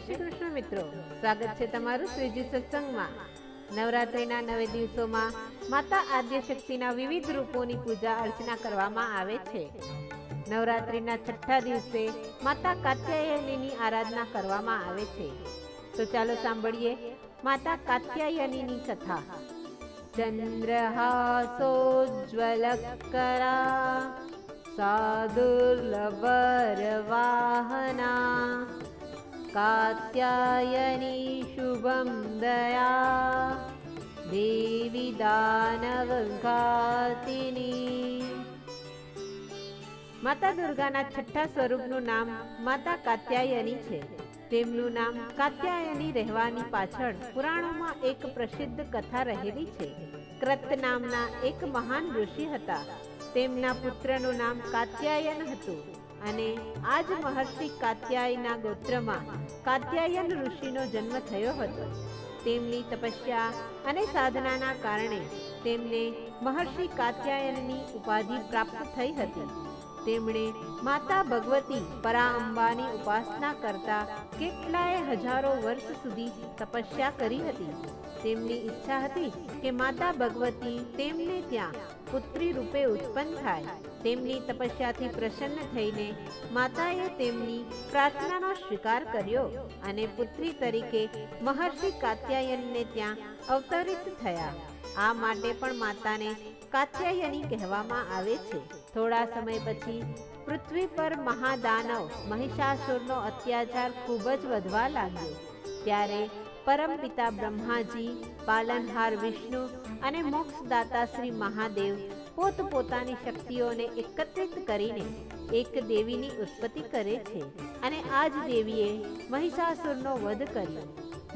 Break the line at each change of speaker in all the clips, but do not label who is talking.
શ્રી કૃષ્ણ મિત્રો, સ્વાગત છે તમારું શ્રીજી સત્સંગમાં। નવરાત્રિના 9 દિવસોમાં માતા આદ્યશક્તિના વિવિધ રૂપોની પૂજા અર્ચના કરવામાં આવે છે। નવરાત્રિના 6થા દિવસે માતા કાત્યાયનીની આરાધના કરવામાં આવે છે। તો ચાલો સાંભળીએ માતા કાત્યાયનીની કથા। ચંદ્રહાસોજ્વલકરા સાદુર્લભરવાહના कात्यायनी शुभं दया देवी दानवघातिनी। माता दुर्गाना छठ्ठा स्वरूपનું નામ માતા કાત્યાયની છે। તેમનું નામ કાત્યાયની રહેવાની પાછળ પુરાણોમાં એક પ્રસિદ્ધ કથા રહેલી છે। કૃત નામના એક મહાન ઋષિ હતા। તેમના પુત્રનું નામ કાત્યાયન હતું અને આજ મહર્ષિ કાત્યાયના ગોત્રમાં કાત્યાયન ઋષિનો જન્મ થયો હતો। તેમની તપસ્યા અને સાધનાના કારણે તેમને મહર્ષિ કાત્યાયનની ઉપાધિ પ્રાપ્ત થઈ હતી। તેમણે માતા ભગવતી પરાઅંબાની ઉપાસના કરતા કેટલાય હજારો વર્ષ સુધી તપસ્યા કરી હતી। તેમની ઈચ્છા હતી કે માતા ભગવતી તેમને ત્યાં પુત્રી રૂપે ઉત્પન્ન થાય। તેમની તપસ્યાથી પ્રસન્ન થઈને માતાએ તેમની પ્રાર્થનાનો સ્વીકાર કર્યો અને પુત્રી તરીકે મહર્ષિ કાત્યાયનને ત્યાં અવતરિત થયા। આ માટે પણ માતાને કાત્યાયની કહેવામાં આવે છે। થોડા સમય પછી પૃથ્વી પર મહાદાનવ મહિષાસુરનો અત્યાચાર ખૂબ જ વધવા લાગ્યો। ત્યારે પરમપિતા બ્રહ્માજી, પાલનહાર વિષ્ણુ અને મોક્ષદાતા શ્રી મહાદેવ પોતપોતાની શક્તિઓને એકત્રિત કરીને એક દેવીની ઉત્પત્તિ કરે છે અને આ જ દેવીએ મહિષાસુરનો વધ કર્યો।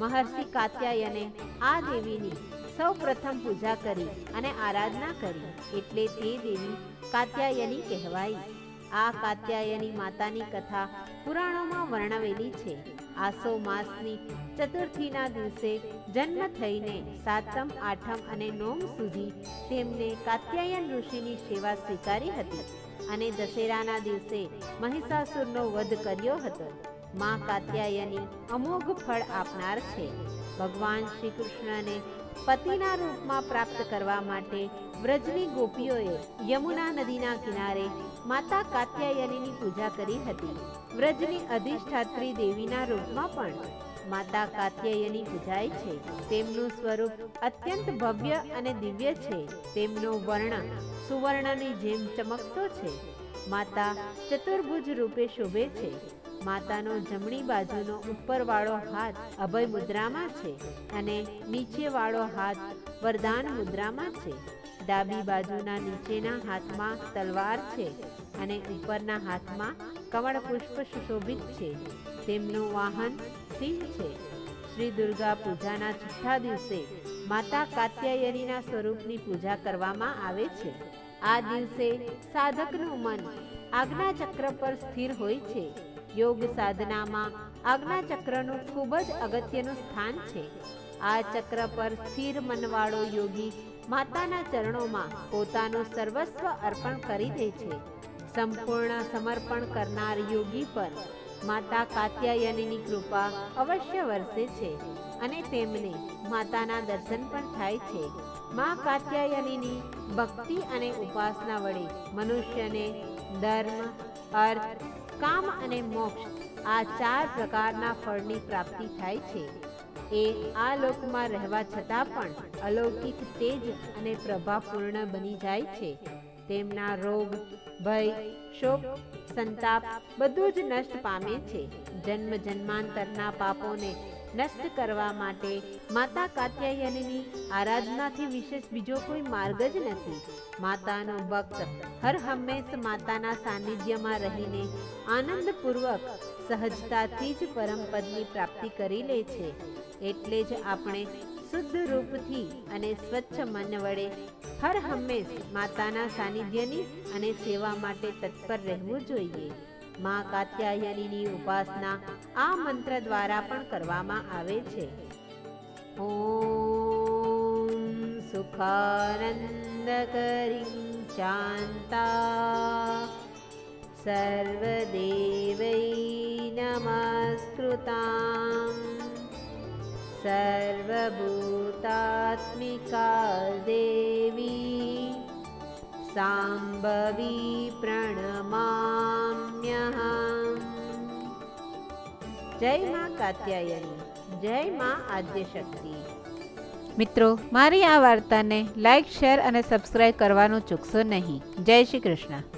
મહર્ષિ કાત્યાયને આ દેવીની સૌ પ્રથમ પૂજા કરી અને આરાધના કરી, એટલે તે દેવી કાત્યાયની કહેવાઈ। આ કાત્યાયની માતાની કથા પુરાણોમાં વર્ણવેલી છે। આસો માસની ચતુર્થીના દિવસે જન્મ થઈને સાતમ, આઠમ અને નોમ સુધી તેમને કાત્યાયન ઋષિની સેવા સ્વીકારી હતી અને દશેરાના દિવસે મહિષાસુરનો વધ કર્યો હતો। માં કાત્યાયની અમોઘ ફળ આપનાર છે। ભગવાન શ્રી કૃષ્ણને પતિના રૂપમાં પ્રાપ્ત કરવા માટે વ્રજની ગોપીઓએ યમુના નદીના કિનારે માતા કાત્યાયનીની પૂજા કરી હતી। વ્રજની અધિષ્ઠાત્રી દેવીના રૂપમાં પણ માતા કાત્યાયની પૂજાય છે। તેમનું સ્વરૂપ અત્યંત ભવ્ય અને દિવ્ય છે। તેમનો વર્ણ સુવર્ણની જેમ ચમકતો છે। માતા ચતુર્ભુજ રૂપે શોભે છે। માતાનો જમણી બાજુનો ઉપરવાળો હાથ અભય મુદ્રામાં છે અને નીચેવાળો હાથ વરદાન મુદ્રામાં છે। ડાબી બાજુના નીચેના હાથમાં તલવાર છે અને ઉપરના હાથમાં કમળ પુષ્પ સુશોભિત છે। તેમનું વાહન સિંહ છે। શ્રી દુર્ગા પૂજાના છઠ્ઠા દિવસે માતા કાત્યાયનીના સ્વરૂપની પૂજા કરવામાં આવે છે। આ દિવસે સાધકનું મન આજ્ઞાચક્ર પર સ્થિર હોય છે। યોગ સાધનામાં આજ્ઞાચક્રનું ખૂબ જ અગત્યનું સ્થાન છે। આ ચક્ર પર સ્થિર મનવાળો યોગી માતાના ચરણોમાં પોતાનું સર્વસ્વ અર્પણ કરી દે છે। સંપૂર્ણ સમર્પણ કરનાર યોગી પર માતા કાત્યાયનીની કૃપા અવશ્ય વરસે છે અને તેમને માતાના દર્શન પણ થાય છે। માં કાત્યાયનીની ભક્તિ અને ઉપાસના વડે મનુષ્યને ધર્મ, અર્થ, કામ અને મોક્ષ આ 4 પ્રકારના ફળની પ્રાપ્તિ થાય છે। એ આ લોકમાં રહેવા છતાં પણ અલૌકિક તેજ અને પ્રભાપૂર્ણ બની જાય છે। તેમના રોગ, ભય, શોક, સંતાપ બધું જ નષ્ટ પામે છે। જન્મ જન્માંતરના પાપોને નષ્ટ કરવા માટે માતા કાત્યાયનીની આરાધનાથી વિશેષ બીજો કોઈ માર્ગ જ નથી। માતાનો ભક્ત હર હંમેશ માતાના સાનિધ્યમાં રહીને આનંદપૂર્વક સહજતાથી જ પરમપદની પ્રાપ્તિ કરી લે છે। એટલે જ આપણે શુદ્ધ રૂપથી અને સ્વચ્છ મન વડે હર હંમેશ માતાના સાનિધ્યની અને સેવા માટે તત્પર રહેવું જોઈએ। માં કાત્યાયનીની ઉપાસના આ મંત્ર દ્વારા પણ કરવામાં આવે છે। ઓમ સુખાનંદકરીં શાંતા સર્વદેવૈ નમસ્કૃતા सर्वभूतात्मिका देवी सांभवी प्रणमाम्यहम्। जय मां कात्यायनी, जय मां आद्यशक्ति। મિત્રો, મારી આ વાર્તાને લાઈક, શેર અને સબસ્ક્રાઈબ કરવાનું ચૂકશો નહીં। જય શ્રી કૃષ્ણ।